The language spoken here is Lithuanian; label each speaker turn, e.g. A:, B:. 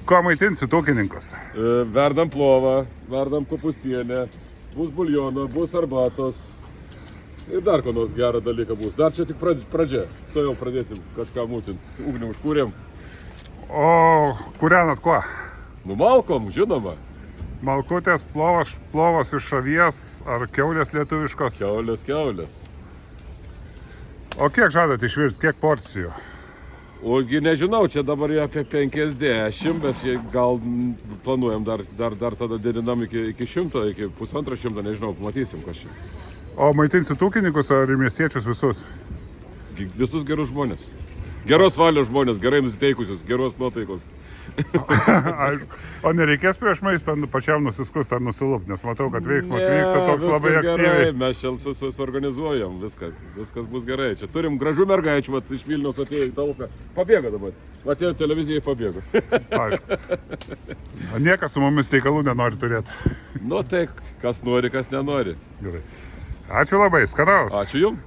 A: Ko maitinsit ūkininkus?
B: Verdam plovą, verdam kopustienę, bus buljono, bus arbatos. Ir dar ko nors gerą dalyką bus. Dar čia tik pradžia. To jau pradėsim kažką mūtinti. Ugnį užkūrėm.
A: O kūrenat kuo?
B: Nu malkom, žinoma.
A: Malkutės, plovas iš avies ar kiaulės lietuviškos?
B: Kiaulės.
A: O kiek žadat išvirti, kiek porcijų?
B: Ogi nežinau, čia dabar jau apie 50, bet gal planuojam dar tada didinam iki 100, iki 150, nežinau, matysim kas čia.
A: O maitinsit ūkininkus ar miestiečius visus?
B: Visus gerus žmonės. Geros valios žmonės, gerai nusiteikusius, geros nuotaikos.
A: O nereikės prieš maistą pačiam nusiskust ar nusilupti, nes matau, kad veiksmas vyksta toks labai aktyviai.
B: Gerai, mes čia suorganizuojam, viskas bus gerai. Čia turim gražių mergaičių, vat, iš Vilniaus atėjo į talką. Pabėga dabar. Atėjo televizijai, pabėga.
A: Aišku. Niekas su mumis reikalų nenori turėti.
B: Nu tai, kas nori, kas nenori.
A: Gerai. Ačiū labai, skanaus.
B: Ačiū jums.